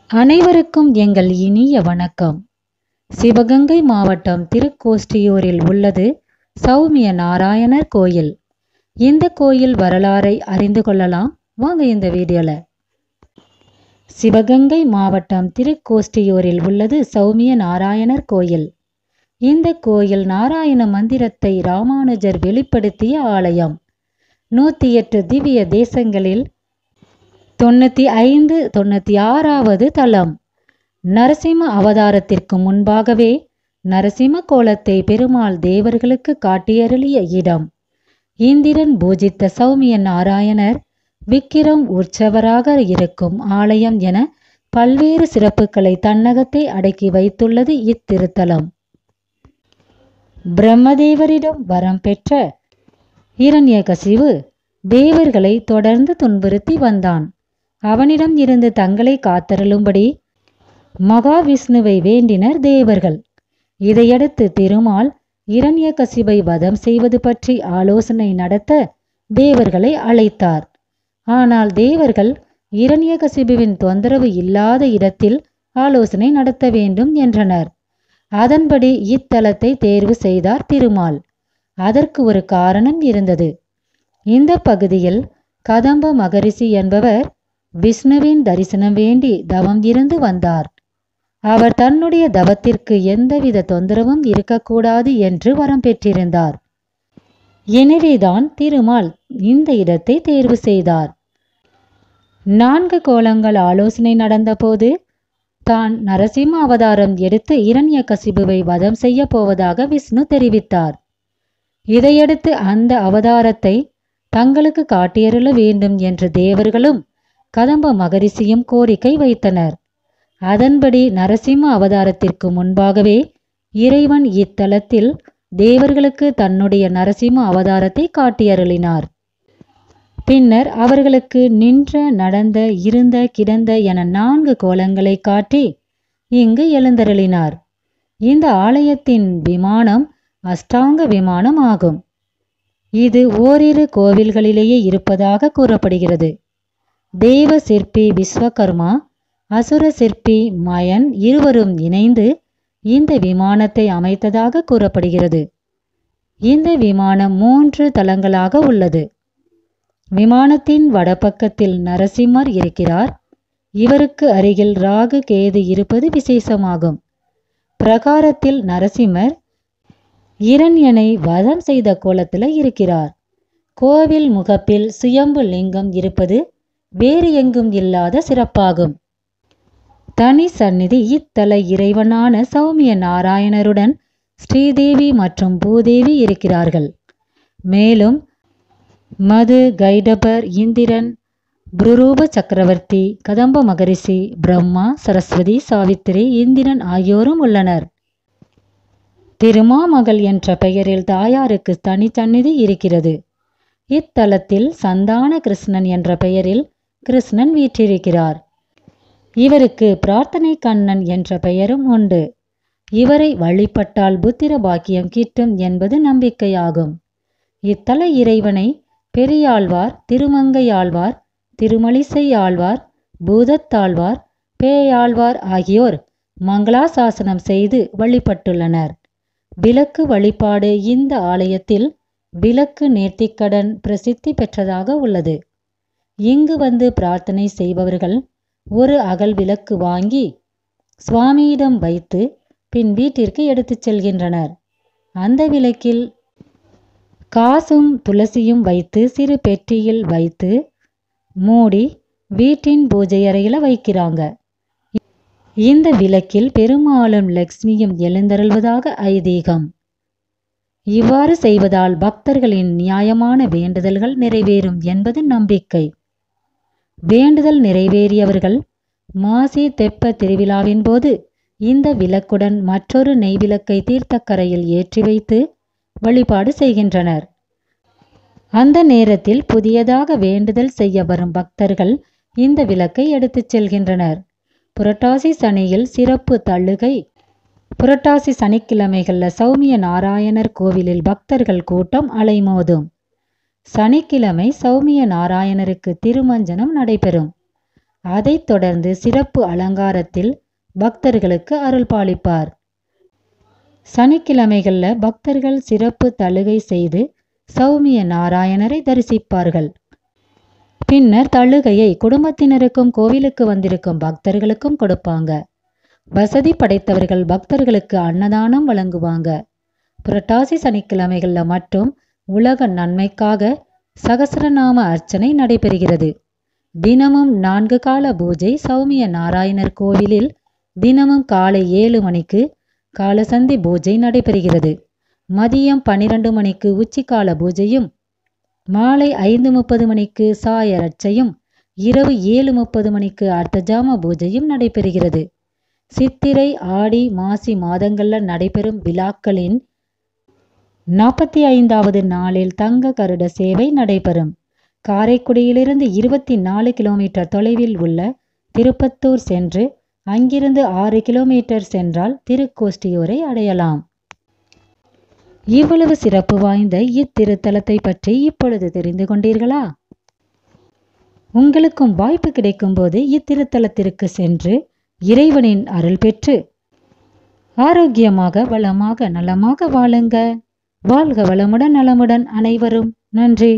அனைவருக்கும் எங்கள் இனிய வணக்கம். சிவகங்கை மாவட்டம் திருக்கோஷ்டியூரில் உள்ளது சௌமிய நாராயணர் கோயில். இந்த கோயில் வரலாறை அறிந்து கொள்ளலாம் வாங்க இந்த வீடியோல. சிவகங்கை மாவட்டம் திருக்கோஷ்டியூரில் உள்ளது சௌமிய நாராயணர் கோயில். இந்த கோயில் நாராயண மந்திரத்தை ராமானுஜர் வெளிப்படுத்திய ஆலயம். 108 திவ்ய தேசங்களில் 95 96வது தலம். நரசிம்ம அவதாரத்திற்கு முன்பாகவே நரசிம்ம கோலத்தை பெருமாள் தேவர்களுக்கு காட்டியருளிய இடம். இந்திரன் பூஜித்த சௌமிய நாராயணர் விக்கிரம் உற்சவராக இருக்கும் ஆலயம் என பல்வேறு சிறப்புகளை தன்னகத்தை அடக்கி வைத்துள்ளது இத்திருத்தலம். பிரம்மதேவரிடம் வரம் பெற்ற இரண்யகசிபு தேவர்களை தொடர்ந்து துன்புறுத்தி வந்தான். அவனிடம் இருந்து தங்களை காத்தருளும்படி மகாவிஷ்ணுவை வேண்டினர் தேவர்கள். இதையடுத்து திருமால் இரண்யகசிபை வதம் செய்வது பற்றி ஆலோசனை நடத்த தேவர்களை அழைத்தார். ஆனால் தேவர்கள் இரண்யகசிபுவின் தொந்தரவு இல்லாத இடத்தில் ஆலோசனை நடத்த வேண்டும் என்றனர். அதன்படி இத்தலத்தை தேர்வு செய்தார் திருமால். அதற்கு ஒரு காரணம் இருந்தது. இந்த பகுதியில் கதம்ப மகரிஷி என்பவர் விஷ்ணுவின் தரிசனம் வேண்டி தவம் இருந்து வந்தார். அவர் தன்னுடைய தவத்திற்கு எந்தவித தொந்தரவும் இருக்கக்கூடாது என்று வரம் பெற்றிருந்தார். எனவேதான் திருமால் இந்த இடத்தை தேர்வு செய்தார். 4 கோலங்கள் ஆலோசனை நடந்தபோது தான் நரசிம்ம அவதாரம் எடுத்து இரண்யகசிபுவை வதம் செய்ய போவதாக விஷ்ணு தெரிவித்தார். இதையடுத்து அந்த அவதாரத்தை தங்களுக்கு காட்டியருள வேண்டும் என்று தேவர்களும் கதம்ப மகரிஷியும் கோரிக்கை வைத்தனர். அதன்படி நரசிம்ம அவதாரத்திற்கு முன்பாகவே இறைவன் இத்தலத்தில் தேவர்களுக்கு தன்னுடைய நரசிம்ம அவதாரத்தை காட்டியருளினார். பின்னர் அவர்களுக்கு நின்ற, நடந்த, இருந்த, கிடந்த என 4 கோலங்களை காட்டி இங்கு எழுந்தருளினார். இந்த ஆலயத்தின் விமானம் அஷ்டாங்க விமானம் ஆகும். இது ஓரிரு கோவில்களிலேயே இருப்பதாக கூறப்படுகிறது. தேவ சிற்பி விஸ்வகர்மா, அசுர சிற்பி மயன் இருவரும் இணைந்து இந்த விமானத்தை அமைத்ததாக கூறப்படுகிறது. இந்த விமானம் 3 தளங்களாக உள்ளது. விமானத்தின் வடபக்கத்தில் நரசிம்மர் இருக்கிறார். இவருக்கு அருகில் ராகு கேது இருப்பது விசேஷமாகும். பிரகாரத்தில் நரசிம்மர் இரண்யனை வதம் செய்த கோலத்தில் இருக்கிறார். கோவில் முகப்பில் சுயம்பு லிங்கம் இருப்பது வேறு எங்கும் இல்லாத சிறப்பாகும். தனி சந்நிதி இத்தல இறைவனான சௌமிய நாராயணருடன் ஸ்ரீதேவி மற்றும் பூதேவி இருக்கிறார்கள். மேலும் மது, கைடபர், இந்திரன், புரூப சக்கரவர்த்தி, கதம்ப மகரிஷி, பிரம்மா, சரஸ்வதி, சாவித்திரி, இந்திரன் ஆகியோரும் உள்ளனர். திருமாமகள் என்ற பெயரில் தாயாருக்கு தனி சந்நிதி இருக்கிறது. இத்தலத்தில் சந்தான கிருஷ்ணன் என்ற பெயரில் கிருஷ்ணன் வீற்றிருக்கிறார். இவருக்கு பிரார்த்தனை கண்ணன் என்ற பெயரும் உண்டு. இவரை வழிபட்டால் புத்திர பாக்கியம் கிட்டும் என்பது நம்பிக்கையாகும். இத்தல இறைவனை பெரியாழ்வார், திருமங்கையாழ்வார், திருமலிசை ஆழ்வார், பூதத்தாழ்வார், பேயாழ்வார் ஆகியோர் மங்களாசாசனம் செய்து வழிபட்டுள்ளனர். விளக்கு வழிபாடு இந்த ஆலயத்தில் விளக்கு நேர்த்திக்கடன் பிரசித்தி பெற்றதாக உள்ளது. இங்கு வந்து பிரார்த்தனை செய்பவர்கள் ஒரு அகல் விளக்கு வாங்கி சுவாமியிடம் வைத்து பின் வீட்டிற்கு எடுத்துச் செல்கின்றனர். அந்த விளக்கில் காசும் துளசியும் வைத்து சிறு பெட்டியில் வைத்து மூடி வீட்டின் பூஜை அறையில் வைக்கிறாங்க. இந்த விளக்கில் பெருமாளும் லக்ஷ்மியும் எழுந்தருள்வதாக ஐதீகம். இவ்வாறு செய்வதால் பக்தர்களின் நியாயமான வேண்டுதல்கள் நிறைவேறும் என்பது நம்பிக்கை. வேண்டுதல் நிறைவேறியவர்கள் மாசி தெப்ப திருவிழாவின் போது இந்த விளக்குடன் மற்றொரு நெய்விளக்கை தீர்த்தக்கரையில் ஏற்றி வைத்து வழிபாடு செய்கின்றனர். அந்த நேரத்தில் புதியதாக வேண்டுதல் செய்ய வரும் பக்தர்கள் இந்த விளக்கை எடுத்துச் செல்கின்றனர். புரட்டாசி சனியில் சிறப்பு தள்ளுகை. புரட்டாசி சனிக்கிழமைகளில் சௌமிய நாராயணர் கோவிலில் பக்தர்கள் கூட்டம் அலைமோதும். சனிக்கிழமை சௌமிய நாராயணருக்கு திருமஞ்சனம் நடைபெறும். அதைத் தொடர்ந்து சிறப்பு அலங்காரத்தில் பக்தர்களுக்கு அருள் பாலிப்பார். சனிக்கிழமைகள்ல பக்தர்கள் சிறப்பு தழுகை செய்து சௌமிய நாராயணரை தரிசிப்பார்கள். பின்னர் தழுகையை குடும்பத்தினருக்கும் கோவிலுக்கு வந்திருக்கும் பக்தர்களுக்கும் கொடுப்பாங்க. வசதி படைத்தவர்கள் பக்தர்களுக்கு அன்னதானம் வழங்குவாங்க. புரட்டாசி சனிக்கிழமைகள்ல மட்டும் உலக நன்மைக்காக சகஸ்ரநாம அர்ச்சனை நடைபெறுகிறது. தினமும் 4 கால பூஜை சௌமிய நாராயணர் கோவிலில் தினமும் காலை 7 மணிக்கு காலசந்தி பூஜை நடைபெறுகிறது. மதியம் 12 மணிக்கு உச்சிக்கால பூஜையும், மாலை 5:30 மணிக்கு சாயரட்சையும், இரவு 7:30 மணிக்கு அர்த்தஜாம பூஜையும் நடைபெறுகிறது. சித்திரை, ஆடி, மாசி மாதங்கள்ல நடைபெறும் விழாக்களின் 45வது நாளில் தங்க கருட சேவை நடைபெறும். காரைக்குடியிலிருந்து 24 கிலோமீட்டர் தொலைவில் உள்ள திருப்பத்தூர் சென்று அங்கிருந்து 6 கிலோமீட்டர் சென்றால் திருக்கோஷ்டியூரை அடையலாம். இவ்வளவு சிறப்பு வாய்ந்த இத்திருத்தலத்தை பற்றி இப்பொழுது தெரிந்து கொண்டீர்களா? உங்களுக்கும் வாய்ப்பு கிடைக்கும் போது இத்திருத்தலத்திற்கு சென்று இறைவனின் அருள் பெற்று ஆரோக்கியமாக, வளமாக, நலமாக வாழுங்க. வாழ்க வளமுடன், நலமுடன் அனைவரும். நன்றி.